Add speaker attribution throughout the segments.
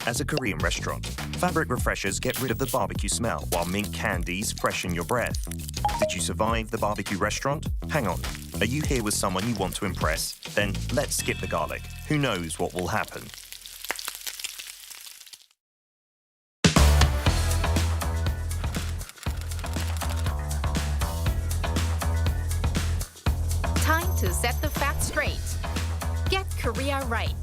Speaker 1: As a Korean restaurant, fabric refreshers get rid of the barbecue smell, while mint candies freshen your breath. Did you survive the barbecue restaurant? Hang on, are you here with someone you want to impress? Then let's skip the garlic. Who knows what will happen?
Speaker 2: Time to set the facts straight. Get Korea right.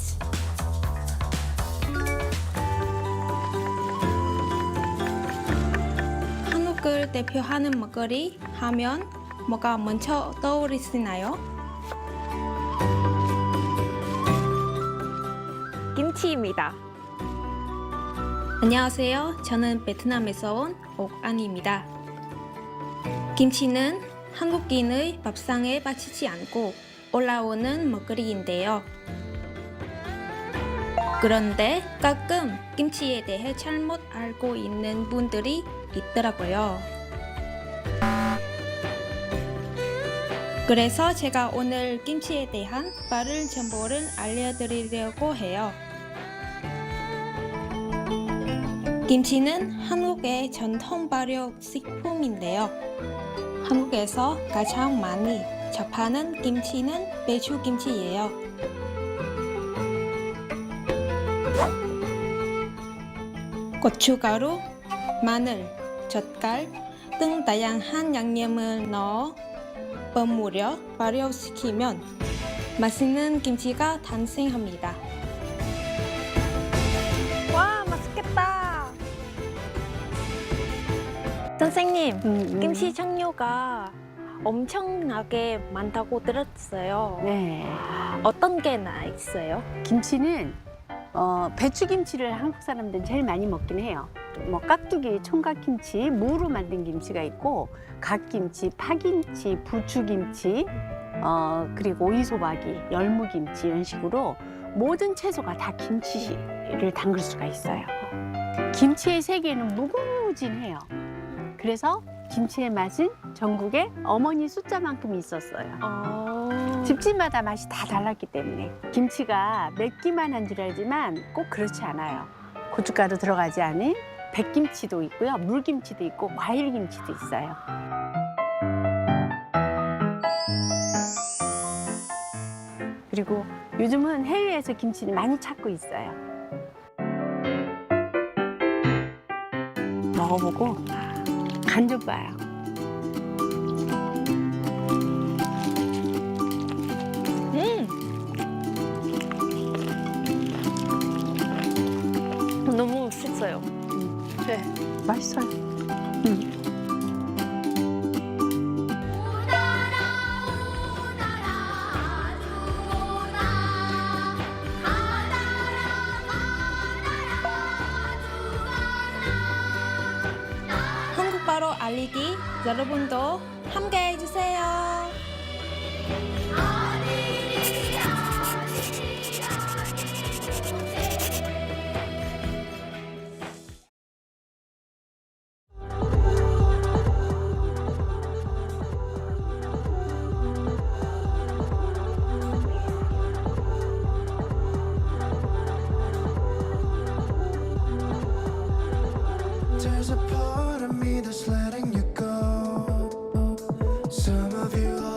Speaker 3: 한국을 대표하는 먹거리 하면 뭐가 먼저 떠오르시나요?
Speaker 4: 김치입니다.
Speaker 3: 안녕하세요. 저는 베트남에서 온 옥안입니다. 김치는 한국인의 밥상에 빠지지 않고 올라오는 먹거리인데요. 그런데 가끔 김치에 대해 잘못 알고 있는 분들이 있더라고요. 그래서 제가 오늘 김치에 대한 바른 정보를 알려드리려고 해요. 김치는 한국의 전통 발효 식품인데요. 한국에서 가장 많이 접하는 김치는 배추김치예요. 고춧가루, 마늘, 젓갈 등 다양한 양념을 넣어 버무려 발효시키면 맛있는 김치가 탄생합니다.
Speaker 4: 와, 맛있겠다. 선생님, 김치 종류가 엄청나게 많다고 들었어요.
Speaker 5: 네.
Speaker 4: 어떤 게 있어요?
Speaker 5: 김치는 배추김치를 한국 사람들은 제일 많이 먹긴 해요. 뭐 깍두기, 총각김치, 무로 만든 김치가 있고 갓김치, 파김치, 부추김치, 그리고 오이소박이, 열무김치 이런 식으로 모든 채소가 다 김치를 담글 수가 있어요. 김치의 세계는 무궁무진해요. 그래서 김치의 맛은 전국에 어머니 숫자만큼 있었어요. 집집마다 맛이 다 달랐기 때문에 김치가 맵기만 한 줄 알지만 꼭 그렇지 않아요. 고춧가루 들어가지 않은 백김치도 있고요, 물김치도 있고 과일김치도 있어요. 그리고 요즘은 해외에서 김치를 많이 찾고 있어요. 먹어보고 간 좀 봐요.
Speaker 4: 너무 맛있어요.
Speaker 5: 네, 맛있어요.
Speaker 3: 한국 바로 알리기 여러분도 함께 해주세요.
Speaker 6: There's a part of me that's letting you go. Some of you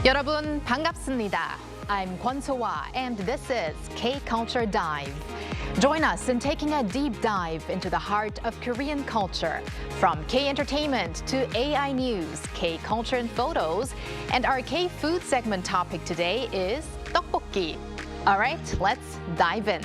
Speaker 2: 여러분 반갑습니다. I'm Kwon-soa and this is K-Culture Dive. Join us in taking a deep dive into the heart of Korean culture, from K-entertainment to AI news, K-culture and photos, and our K-food segment topic today is tteokbokki. All right, let's dive in.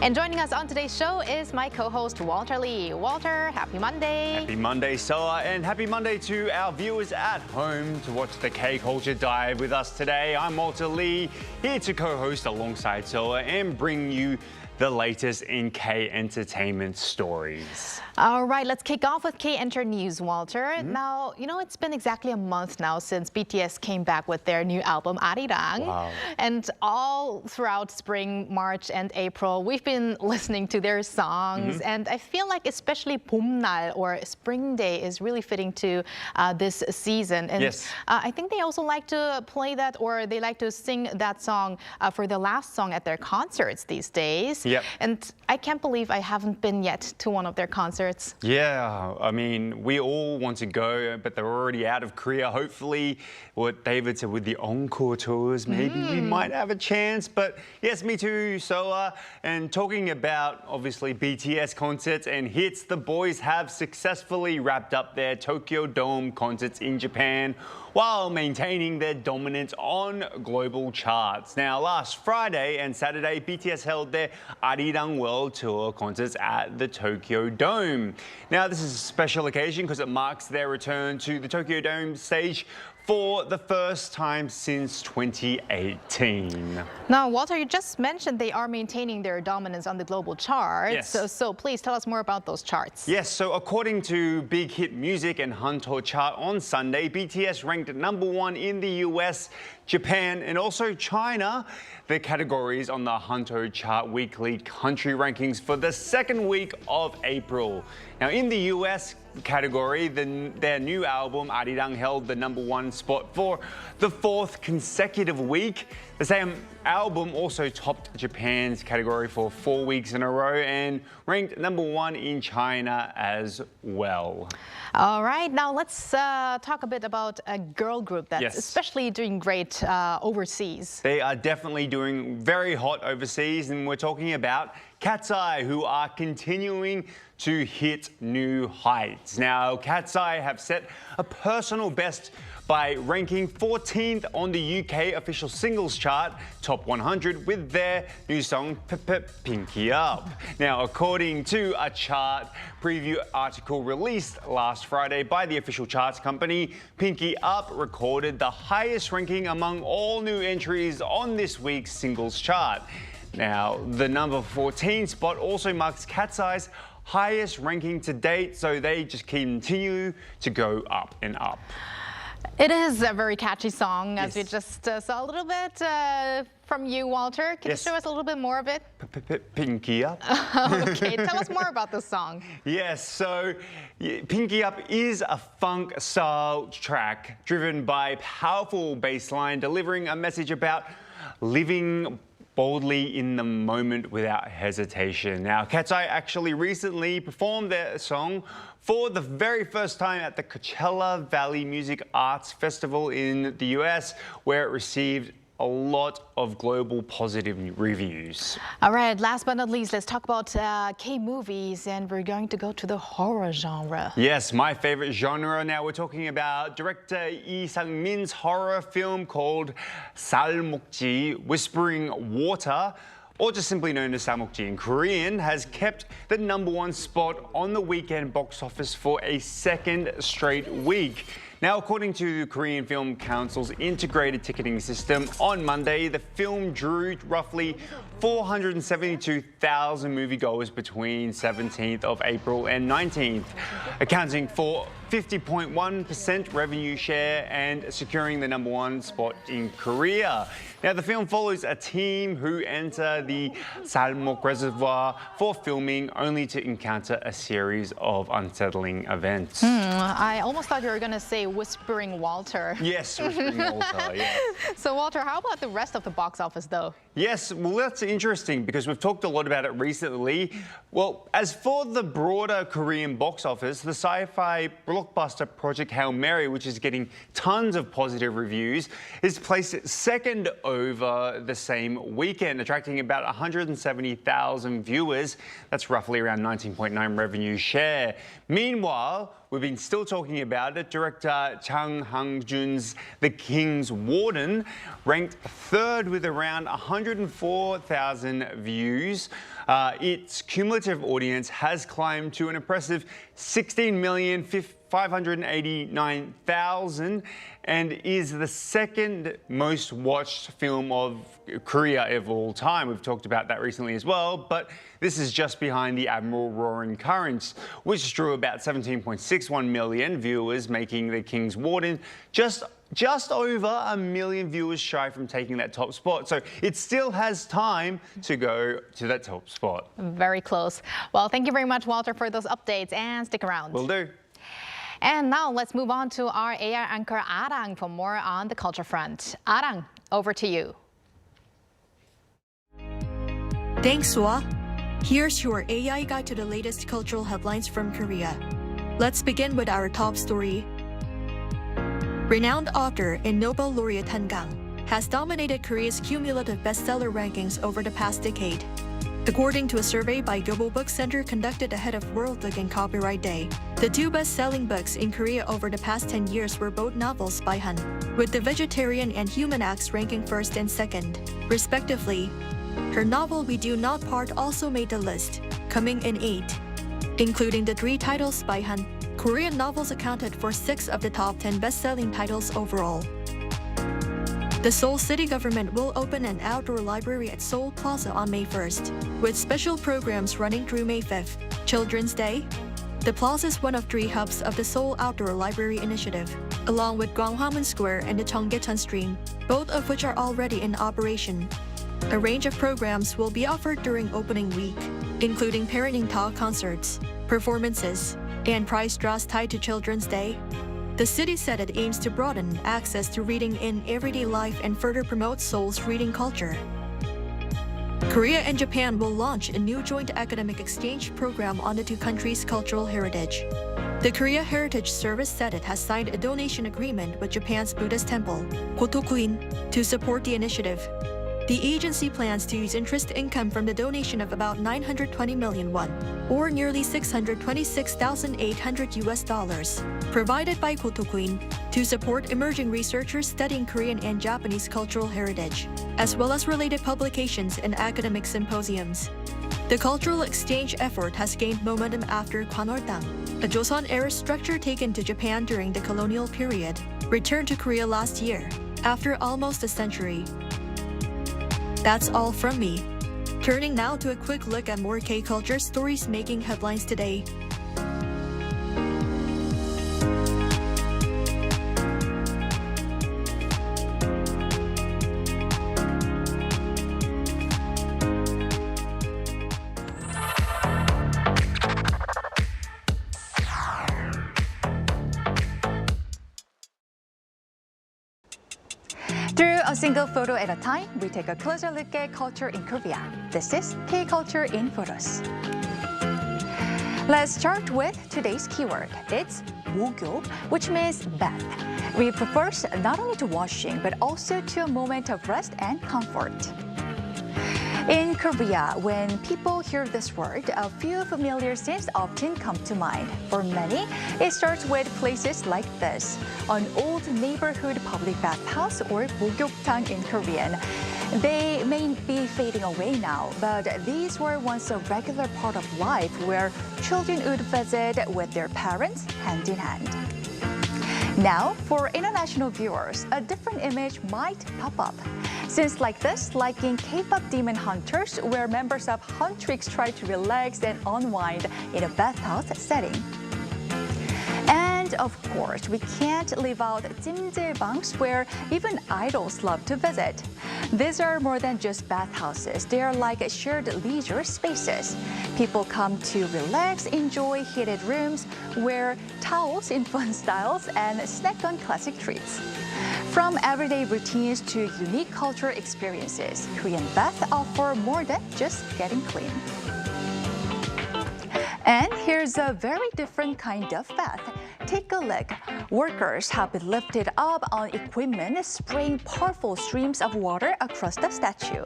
Speaker 2: And joining us on today's show is my co-host Walter Lee. Walter, happy Monday.
Speaker 6: Happy Monday, Soa, and happy Monday to our viewers at home to watch the K-Culture Dive with us today. I'm Walter Lee, here to co-host alongside Soa and bring you the latest in K-entertainment stories.
Speaker 2: All right, let's kick off with K-Enter News, Walter. Now, you know, it's been exactly a month now since BTS came back with their new album, Arirang.
Speaker 6: Wow.
Speaker 2: And all throughout spring, March, and April, we've been listening to their songs. And I feel like especially 봄날 or Spring Day is really fitting to this season. And
Speaker 6: Yes.
Speaker 2: I think they also like to play that, or they like to sing that song for the last song at their concerts these days.
Speaker 6: Yep.
Speaker 2: And I can't believe I haven't been yet to one of their concerts.
Speaker 6: Yeah, I mean, we all want to go, but they're already out of Korea. Hopefully, what David said with the encore tours, maybe we might have a chance. But yes, me too, Soa. And talking about, obviously, BTS concerts and hits, the boys have successfully wrapped up their Tokyo Dome concerts in Japan while maintaining their dominance on global charts. Now, last Friday and Saturday, BTS held their Arirang World Tour concerts at the Tokyo Dome. Now, this is a special occasion because it marks their return to the Tokyo Dome stage for the first time since 2018.
Speaker 2: Now, Walter, you just mentioned they are maintaining their dominance on the global charts.
Speaker 6: Yes.
Speaker 2: So please tell us more about those charts.
Speaker 6: Yes, so according to Big Hit Music and Hanteo Chart on Sunday, BTS ranked #1 in the US, Japan, and also China. The categories on the Hanteo Chart weekly country rankings for the second week of April. Now, in the US category, their new album, Arirang, held the #1 spot for the 4th consecutive week. The same album also topped Japan's category for 4 weeks in a row and ranked #1 in China as well.
Speaker 2: All right, now let's talk a bit about a girl group that's
Speaker 6: Yes.
Speaker 2: especially doing great overseas.
Speaker 6: They are definitely doing very hot overseas, and we're talking about Cat's Eye, who are continuing to hit new heights. Now, Cat's Eye have set a personal best by ranking 14th on the UK official singles chart, Top 100, with their new song, Pinky Up. Now, according to a chart preview article released last Friday by the official charts company, Pinky Up recorded the highest ranking among all new entries on this week's singles chart. Now, the number 14 spot also marks Cat's Eye's highest ranking to date, so they just continue to go up and up.
Speaker 2: It is a very catchy song, as we
Speaker 6: Yes.
Speaker 2: just saw a little bit from you, Walter. Can
Speaker 6: Yes.
Speaker 2: you show us a little bit more of it?
Speaker 6: Pinky Up.
Speaker 2: Okay, tell us more about this song.
Speaker 6: Yes, so Pinky Up is a funk-style track driven by powerful bass line delivering a message about living boldly in the moment without hesitation. Now, Cat's Eye actually recently performed their song for the very first time at the Coachella Valley Music Arts Festival in the US, where it received a lot of global positive reviews.
Speaker 2: All right, last but not least, let's talk about K-movies, and we're going to go to the horror genre.
Speaker 6: Yes, my favorite genre. Now we're talking about director Yi Sun-sin's horror film called Salmokji, Whispering Water, or just simply known as Salmokji in Korean, has kept the #1 spot on the weekend box office for a second straight week. Now, according to the Korean Film Council's integrated ticketing system, on Monday, the film drew roughly 472,000 moviegoers between 17th of April and 19th, accounting for 50.1% revenue share and securing the #1 spot in Korea. Now, the film follows a team who enter the Salmok Reservoir for filming, only to encounter a series of unsettling events.
Speaker 2: I almost thought you were going to say whispering Walter.
Speaker 6: Yes, Whispering Walter, yes.
Speaker 2: So Walter, how about the rest of the box office though?
Speaker 6: Yes, well, that's interesting because we've talked a lot about it recently. Well, as for the broader Korean box office, the sci-fi blockbuster Project Hail Mary, which is getting tons of positive reviews, is placed second over the same weekend, attracting about 170,000 viewers. That's roughly around 19.9 revenue share. Meanwhile, we've been still talking about it. Director Chang Hang-jun's The King's Warden ranked third with around 104,000 views. Its cumulative audience has climbed to an impressive 16,589,000 and is the second most watched film of Korea of all time. We've talked about that recently as well, but this is just behind the Admiral Roaring Currents, which drew about 17.61 million viewers, making The King's Warden just over 1 million viewers shy from taking that top spot. So it still has time to go to that top spot.
Speaker 2: Very close. Well, thank you very much, Walter, for those updates, and stick around.
Speaker 6: Will do.
Speaker 2: And now let's move on to our AR anchor Arirang for more on the culture front. Arirang, over to you.
Speaker 7: Thanks, Sua. Here's your AI guide to the latest cultural headlines from Korea. Let's begin with our top story. Renowned author and Nobel laureate Han Gang has dominated Korea's cumulative bestseller rankings over the past decade. According to a survey by Global Book Center conducted ahead of World Book and Copyright Day, the two best-selling books in Korea over the past 10 years were both novels by Han, with The Vegetarian and Human Acts ranking first and second, respectively. Her novel We Do Not Part also made the list, coming in 8th. Including the 3 titles by Han, Korean novels accounted for 6 of the top 10 best-selling titles overall. The Seoul city government will open an outdoor library at Seoul Plaza on May 1st, with special programs running through May 5th, Children's Day. The plaza is one of 3 hubs of the Seoul Outdoor Library Initiative, along with Gwanghwamun Square and the Cheonggyecheon Stream, both of which are already in operation. A range of programs will be offered during opening week, including parenting talk concerts, performances, and prize draws tied to Children's Day. The city said it aims to broaden access to reading in everyday life and further promote Seoul's reading culture. Korea and Japan will launch a new joint academic exchange program on the two countries' cultural heritage. The Korea Heritage Service said it has signed a donation agreement with Japan's Buddhist temple, Gotokuin, to support the initiative. The agency plans to use interest income from the donation of about 920 million won, or nearly $626,800, provided by Gotokuin, to support emerging researchers studying Korean and Japanese cultural heritage, as well as related publications and academic symposiums. The cultural exchange effort has gained momentum after Kwanoltang, a Joseon-era structure taken to Japan during the colonial period, returned to Korea last year, after almost a century. That's all from me. Turning now to a quick look at more K-culture stories making headlines today.
Speaker 8: Through a single photo at a time, we take a closer look at culture in Korea. This is K-Culture in Photos. Let's start with today's keyword. It's 목욕, which means bath. We refers not only to washing, but also to a moment of rest and comfort. In Korea, when people hear this word, a few familiar scenes often come to mind. For many, it starts with places like this, an old neighborhood public bathhouse or 목욕탕 in Korean. They may be fading away now, but these were once a regular part of life where children would visit with their parents hand in hand. Now, for international viewers, a different image might pop up. Scenes like this, like in K-pop Demon Hunters, where members of Huntrix try to relax and unwind in a bathhouse setting. And And of course, we can't leave out jjimjilbangs, where even idols love to visit. These are more than just bathhouses. They are like shared leisure spaces. People come to relax, enjoy heated rooms, wear towels in fun styles, and snack on classic treats. From everyday routines to unique cultural experiences, Korean baths offer more than just getting clean. And here's a very different kind of bath. Take a look. Workers have been lifted up on equipment, spraying powerful streams of water across the statue.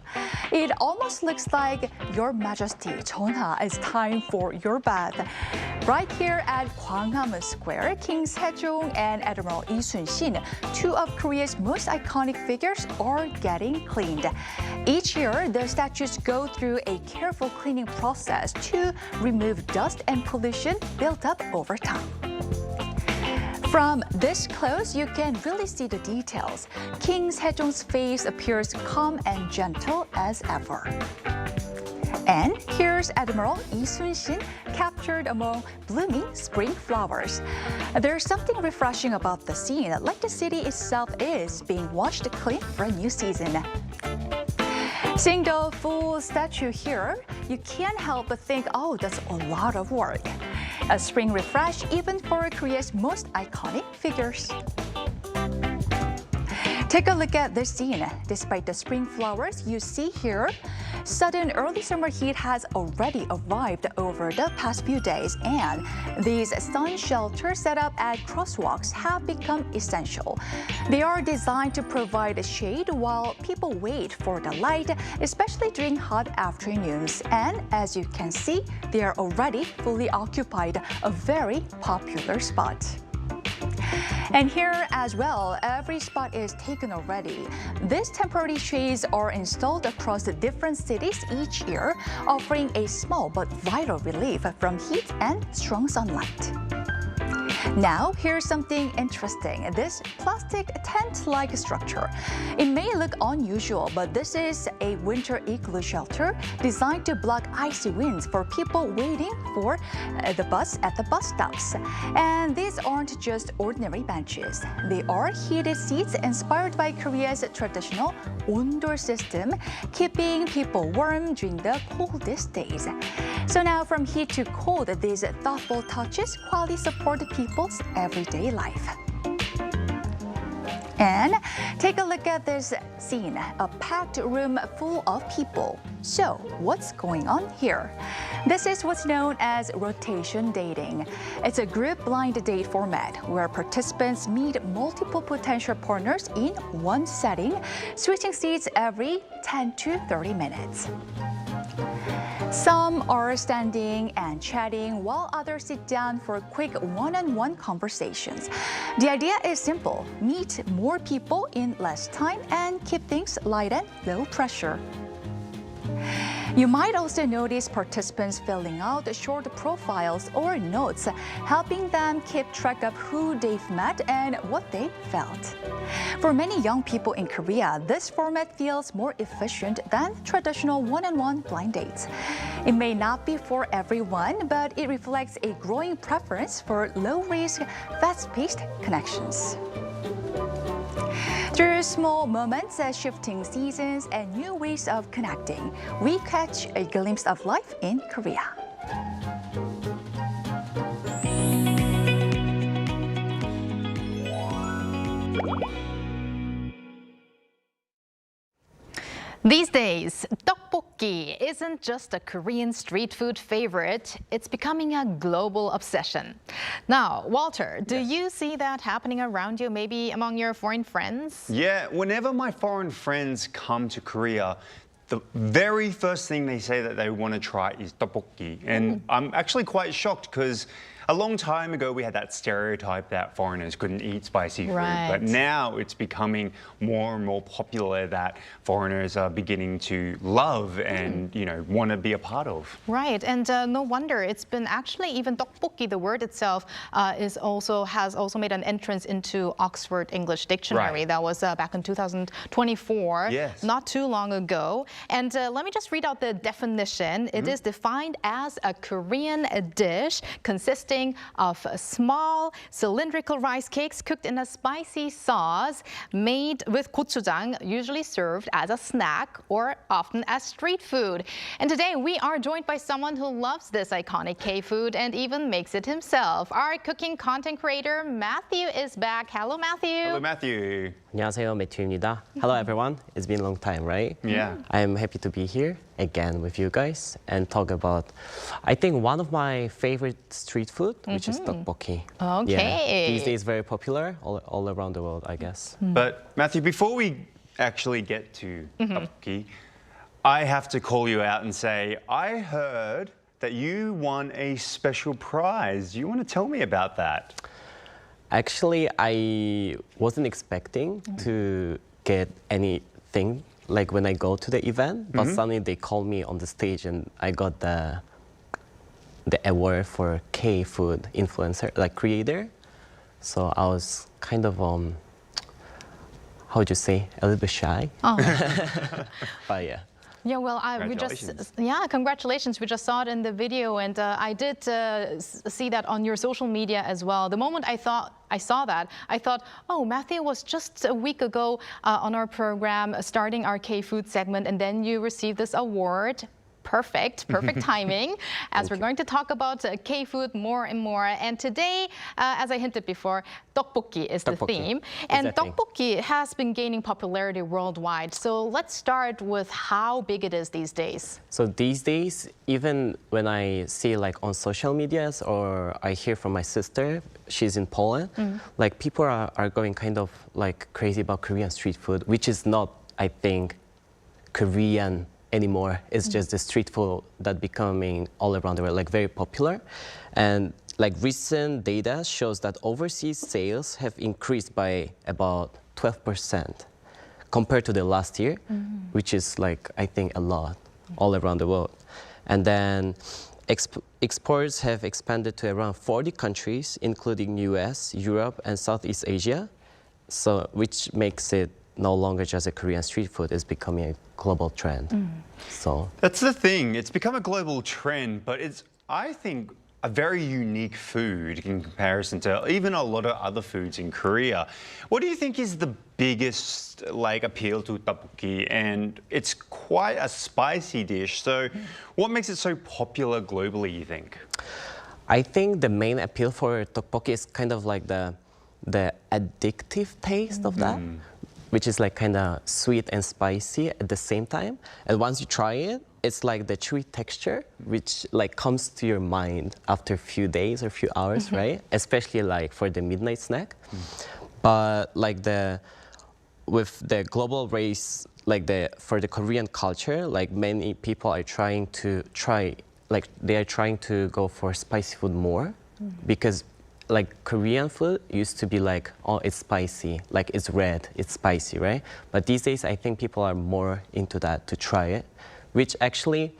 Speaker 8: It almost looks like Your Majesty, 전하, it's time for your bath. Right here at Gwanghwamun Square, King Sejong and Admiral Yi Sun-sin, two of Korea's most iconic figures, are getting cleaned. Each year, the statues go through a careful cleaning process to remove dust and pollution built up over time. From this close, you can really see the details. King Sejong's face appears calm and gentle as ever. And here's Admiral Yi Sun-sin, captured among blooming spring flowers. There's something refreshing about the scene, like the city itself is being washed clean for a new season. Seeing the full statue here, you can't help but think, oh, that's a lot of work. A spring refresh even for Korea's most iconic figures. Take a look at this scene. Despite the spring flowers you see here, sudden early summer heat has already arrived over the past few days, and these sun shelters set up at crosswalks have become essential. They are designed to provide shade while people wait for the light, especially during hot afternoons. And as you can see, they are already fully occupied, a very popular spot. And here as well, every spot is taken already. These temporary shades are installed across the different cities each year, offering a small but vital relief from heat and strong sunlight. Now, here's something interesting. This plastic tent-like structure. It may look unusual, but this is a winter igloo shelter designed to block icy winds for people waiting for the bus at the bus stops. And these aren't just ordinary benches. They are heated seats inspired by Korea's traditional ondol system, keeping people warm during the coldest days. So now, from heat to cold, these thoughtful touches quietly support people's everyday life. And take a look at this scene, a packed room full of people. So what's going on here? This is what's known as rotation dating. It's a group blind date format where participants meet multiple potential partners in one setting, switching seats every 10 to 30 minutes. Some are standing and chatting while others sit down for quick one-on-one conversations. The idea is simple: meet more people in less time and keep things light and low pressure. You might also notice participants filling out short profiles or notes, helping them keep track of who they've met and what they felt. For many young people in Korea, this format feels more efficient than traditional one-on-one blind dates. It may not be for everyone, but it reflects a growing preference for low-risk, fast-paced connections. Through small moments, shifting seasons, and new ways of connecting, we catch a glimpse of life in Korea.
Speaker 2: These days, tteokbokki isn't just a Korean street food favorite, it's becoming a global obsession. Now, Walter, do you see that happening around you, maybe among your foreign friends?
Speaker 6: Yeah, whenever my foreign friends come to Korea, the very first thing they say that they want to try is tteokbokki. And I'm actually quite shocked because a long time ago we had that stereotype that foreigners couldn't eat spicy food.
Speaker 2: Right.
Speaker 6: But now it's becoming more and more popular that foreigners are beginning to love and, you know, want to be a part of.
Speaker 2: Right, and no wonder. It's been actually, even tteokbokki, the word itself, has also made an entrance into Oxford English Dictionary.
Speaker 6: Right.
Speaker 2: That was back in 2024,
Speaker 6: Yes.
Speaker 2: not too long ago. And let me just read out the definition. It is defined as a Korean dish consisting consisting of small cylindrical rice cakes cooked in a spicy sauce made with gochujang, usually served as a snack or often as street food. And today we are joined by someone who loves this iconic K-food and even makes it himself. Our cooking content creator, Matthew, is back. Hello, Matthew.
Speaker 6: Hello, Matthew.
Speaker 9: 안녕하세요, 매튜입니다. Hello, everyone. It's been a long time, right?
Speaker 6: Yeah.
Speaker 9: I'm happy to be here again with you guys and talk about, I think, one of my favorite street food, which is tteokbokki.
Speaker 2: Okay.
Speaker 9: Yeah, these days, very popular all around the world, I guess.
Speaker 6: But Matthew, before we actually get to tteokbokki, I have to call you out and say, I heard that you won a special prize. Do you want to tell me about that?
Speaker 9: Actually, I wasn't expecting to get anything like when I go to the event, but suddenly they called me on the stage and I got the award for K-food influencer, like creator. So I was kind of, how would you say, a little bit shy.
Speaker 2: Oh.
Speaker 9: But yeah.
Speaker 2: Yeah, well, congratulations. We just saw it in the video, and I did see that on your social media as well. The moment I saw that, I thought, oh, Matthew was just a week ago on our program starting our K-food segment, and then you received this award. Perfect timing, as we're going to talk about K-food more and more. And today, as I hinted before, tteokbokki is the theme. And tteokbokki has been gaining popularity worldwide. So let's start with how big it is these days.
Speaker 9: So these days, even when I see like on social medias or I hear from my sister, she's in Poland, like people are going kind of like crazy about Korean street food, which is not, I think, Korean anymore. It's just the street food that becoming all around the world, like very popular. And like recent data shows that overseas sales have increased by about 12% compared to the last year, which is like, I think, a lot all around the world. And then exports have expanded to around 40 countries, including US, Europe, and Southeast Asia. So, which makes it no longer just a Korean street food, is becoming a global trend. So
Speaker 6: that's the thing. It's become a global trend, but it's, I think, a very unique food in comparison to even a lot of other foods in Korea. What do you think is the biggest appeal to tteokbokki? And it's quite a spicy dish. So what makes it so popular globally, you think?
Speaker 9: I think the main appeal for tteokbokki is kind of like the addictive taste of that, which is like kind of sweet and spicy at the same time. And once you try it, it's like the chewy texture, which like comes to your mind after a few days or a few hours, right? Especially like for the midnight snack. But like with the global race, like for the Korean culture, like many people are trying to go for spicy food more, because like Korean food used to be like, oh, it's spicy, like it's red, it's spicy, right? But these days, I think people are more into that to try it, which actually,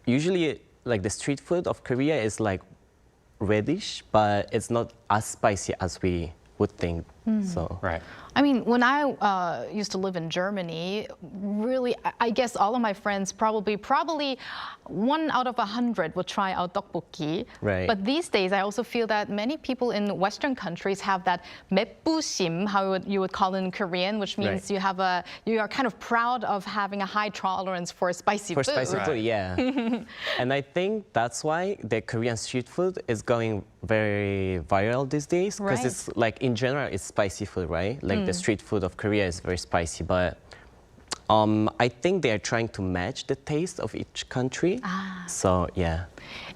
Speaker 9: usually the street food of Korea is like reddish, but it's not as spicy as we would think. So
Speaker 6: right.
Speaker 2: I mean, when I used to live in Germany, really, I guess all of my friends probably 1 out of 100 would try out tteokbokki.
Speaker 9: Right.
Speaker 2: But these days, I also feel that many people in Western countries have that 맵부심, how you would call it in Korean, which means you are kind of proud of having a high tolerance for spicy food.
Speaker 9: For spicy food, yeah. And I think that's why the Korean street food is going very viral these days, because it's like in general, it's spicy food, right? Like the street food of Korea is very spicy, but I think they are trying to match the taste of each country. So, yeah.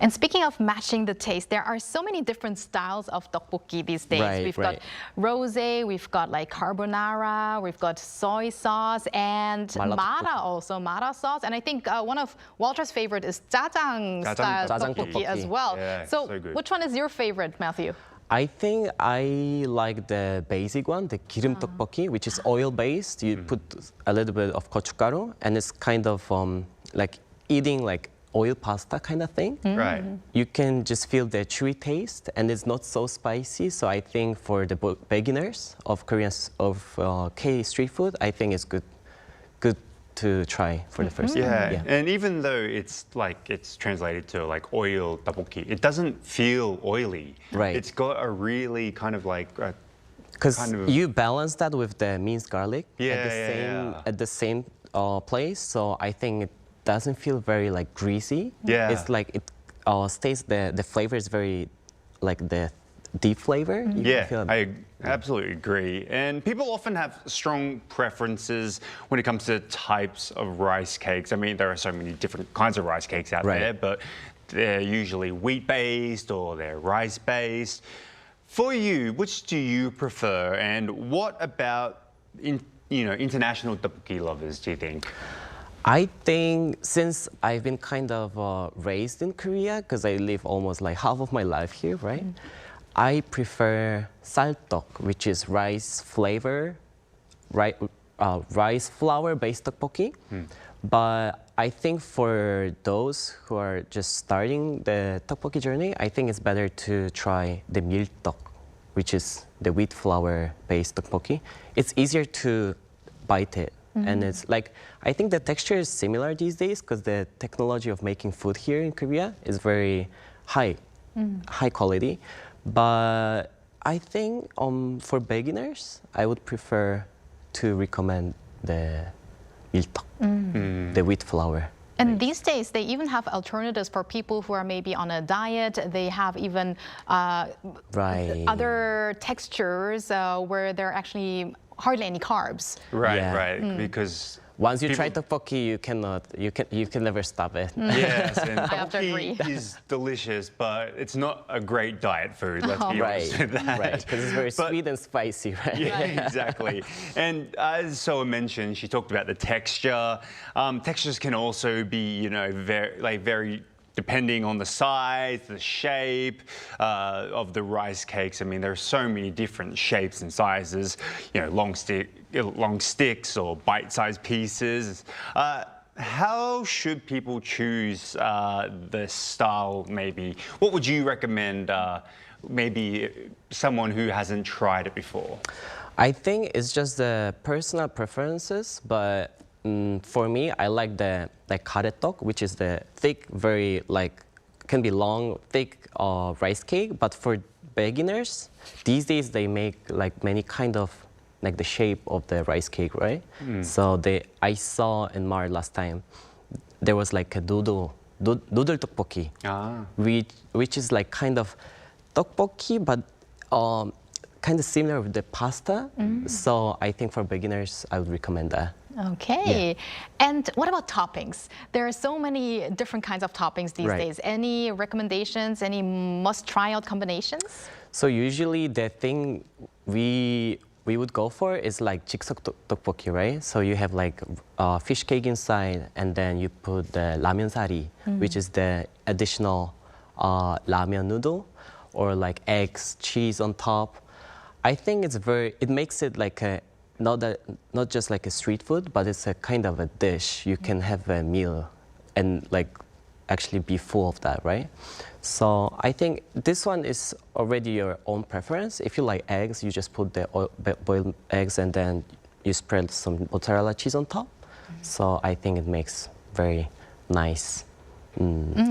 Speaker 2: And speaking of matching the taste, there are so many different styles of tteokbokki these days. We've got rosé, we've got like carbonara, we've got soy sauce, and mara also, mara sauce. And I think one of Walter's favorite is jjajang style tteokbokki as well.
Speaker 6: Yeah,
Speaker 2: so
Speaker 6: good.
Speaker 2: Which one is your favorite, Matthew?
Speaker 9: I think I like the basic one, the 기름 tteokbokki, which is oil-based. You put a little bit of gochugaru, and it's kind of like eating like oil pasta kind of thing.
Speaker 6: Right.
Speaker 9: You can just feel the chewy taste, and it's not so spicy. So I think for the beginners of K street food, I think it's good to try for the first
Speaker 6: Yeah.
Speaker 9: time. Yeah.
Speaker 6: And even though it's translated to like oil tteokbokki, it doesn't feel oily.
Speaker 9: Right.
Speaker 6: It's got a really kind of like
Speaker 9: Because
Speaker 6: kind of-
Speaker 9: you balance that with the minced garlic
Speaker 6: Yeah,
Speaker 9: at the same place, so I think it doesn't feel very like greasy.
Speaker 6: Yeah.
Speaker 9: It's like it stays the flavor is very like the deep flavor. You can feel
Speaker 6: Yeah,
Speaker 9: it.
Speaker 6: I absolutely agree. And people often have strong preferences when it comes to types of rice cakes. I mean, there are so many different kinds of rice cakes out
Speaker 9: Right.
Speaker 6: there, but they're usually wheat-based or they're rice-based. For you, which do you prefer? And what about international tteokbokki lovers, do you think?
Speaker 9: I think since I've been kind of raised in Korea, because I live almost like half of my life here, right? I prefer saltteok, which is rice flavor, rice flour-based tteokbokki. But I think for those who are just starting the tteokbokki journey, I think it's better to try the miltteok, which is the wheat flour-based tteokbokki. It's easier to bite it. And it's like, I think the texture is similar these days because the technology of making food here in Korea is very high quality. But I think for beginners, I would prefer to recommend the miltteok, the wheat flour.
Speaker 2: And these days, they even have alternatives for people who are maybe on a diet. They have even
Speaker 9: Right.
Speaker 2: other textures where there are actually hardly any carbs.
Speaker 6: Right,
Speaker 9: Yeah.
Speaker 6: right. Because
Speaker 9: Once you try
Speaker 6: people-
Speaker 9: tteokbokki, you can never stop it.
Speaker 6: Yes, and
Speaker 2: I have to
Speaker 6: tteokbokki
Speaker 2: agree.
Speaker 6: is delicious, but it's not a great diet food. Let's be honest with that.
Speaker 9: Right, because it's very
Speaker 6: But-
Speaker 9: sweet and spicy, right?
Speaker 6: Yeah, exactly. And as Soa mentioned, she talked about the texture. Textures can also be, very depending on the size, the shape of the rice cakes. I mean, there are so many different shapes and sizes. Long sticks or bite-sized pieces. How should people choose the style? Maybe what would you recommend? Maybe someone who hasn't tried it before.
Speaker 9: I think it's just the personal preferences, but for me, I like the karetok, which is the thick, very can be long, thick rice cake. But for beginners, these days they make many kind of the shape of the rice cake, right? So I saw in Mar last time, there was a noodle tteokbokki, which is kind of tteokbokki, but kind of similar with the pasta. So I think for beginners, I would recommend that.
Speaker 2: Okay. And what about toppings? There are so many different kinds of toppings these
Speaker 9: Right.
Speaker 2: days. Any recommendations, any must-try out combinations?
Speaker 9: So usually the thing we would go for is jigseok tteokbokki, right? So you have fish cake inside, and then you put the ramen sari, which is the additional ramen noodle, or eggs, cheese on top. I think it makes it not just a street food, but it's a kind of a dish. You can have a meal and actually be full of that, right? So I think this one is already your own preference. If you like eggs, you just put the boiled eggs and then you spread some mozzarella cheese on top. So I think it makes very nice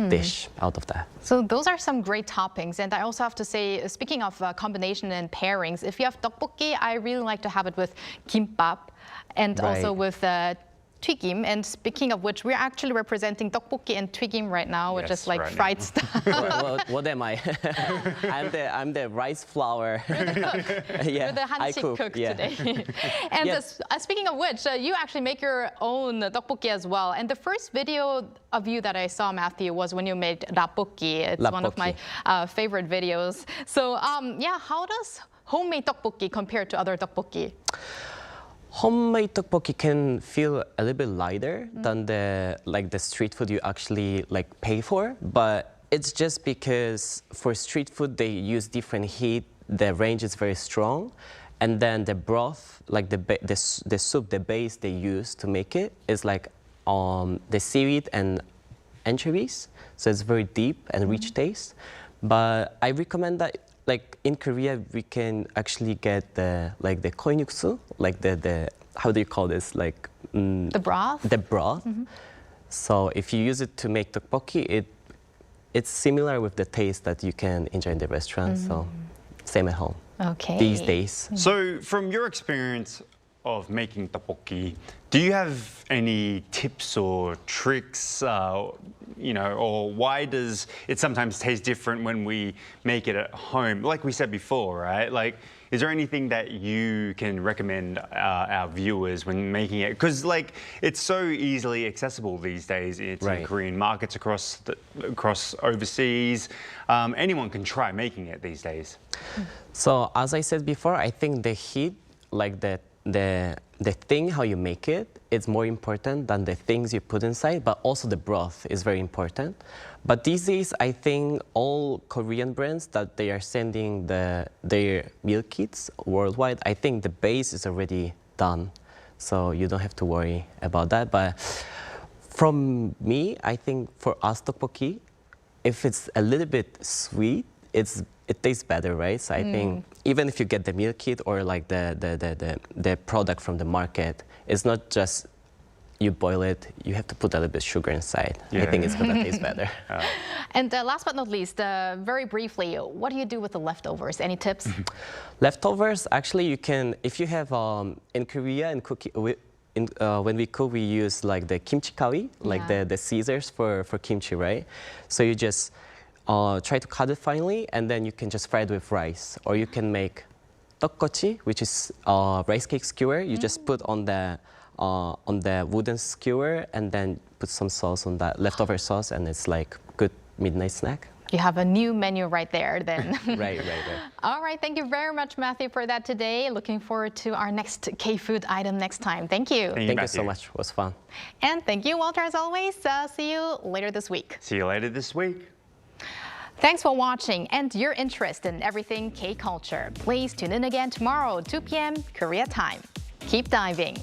Speaker 9: dish out of that.
Speaker 2: So those are some great toppings. And I also have to say, speaking of combination and pairings, if you have tteokbokki, I really like to have it with kimbap and also
Speaker 9: Right.
Speaker 2: with 튀김. And speaking of which, we're actually representing tteokbokki and 튀김 right now, which
Speaker 6: Yes,
Speaker 2: is like
Speaker 6: right.
Speaker 2: fried stuff.
Speaker 9: What am I? I'm the rice flour. Yeah,
Speaker 2: You're the
Speaker 9: I
Speaker 2: Hanchi cook
Speaker 9: yeah.
Speaker 2: today. And
Speaker 9: Yes.
Speaker 2: Speaking of which, you actually make your own tteokbokki as well. And the first video of you that I saw, Matthew, was when you made rappokki. It's one of my favorite videos. So yeah, how does homemade tteokbokki compare to other tteokbokki?
Speaker 9: Homemade tteokbokki can feel a little bit lighter than the street food you actually pay for, but it's just because for street food they use different heat, the range is very strong, and then the broth, the soup, the base they use to make it is the seaweed and anchovies, so it's very deep and rich taste. But I recommend that. In Korea, we can actually get the koinuksu, the how do you call this?
Speaker 2: The broth?
Speaker 9: The broth. So if you use it to make tteokbokki, it's similar with the taste that you can enjoy in the restaurant. So same at home.
Speaker 2: Okay.
Speaker 9: These days.
Speaker 6: So from your experience of making tteokbokki, do you have any tips or tricks, you know, or why does it sometimes taste different when we make it at home? Like we said before, right? Like, is there anything that you can recommend our viewers when making it? Because like it's so easily accessible these days. It's in Korean markets across overseas. Anyone can try making it these days.
Speaker 9: So as I said before, I think the heat, like the thing how you make it, is more important than the things you put inside, but also the broth is very important. But these days, I think all Korean brands that they are sending their meal kits worldwide, I think the base is already done. So you don't have to worry about that. But from me, I think for us tteokbokki, if it's a little bit sweet, it tastes better, right? So I think even if you get the meal kit or like the product from the market, it's not just you boil it, you have to put a little bit of sugar inside. I think it's gonna taste better.
Speaker 2: And last but not least, very briefly, what do you do with the leftovers? Any tips?
Speaker 9: Leftovers, actually you can, if you have, in Korea, when we cook, we use like the kimchi kawi, like the scissors for kimchi, right? So you just try to cut it finely, and then you can just fry it with rice. Or you can make tteokbokki, which is rice cake skewer. You just put on the wooden skewer, and then put some sauce on that leftover sauce, and it's like good midnight snack.
Speaker 2: You have a new menu right there then.
Speaker 9: Right.
Speaker 2: All right, thank you very much, Matthew, for that today. Looking forward to our next K-food item next time. Thank you.
Speaker 9: Thank you so much. It was fun.
Speaker 2: And thank you, Walter, as always. See you later this week.
Speaker 6: See you later this week.
Speaker 2: Thanks for watching and your interest in everything K-culture. Please tune in again tomorrow, 2 p.m. Korea time. Keep diving.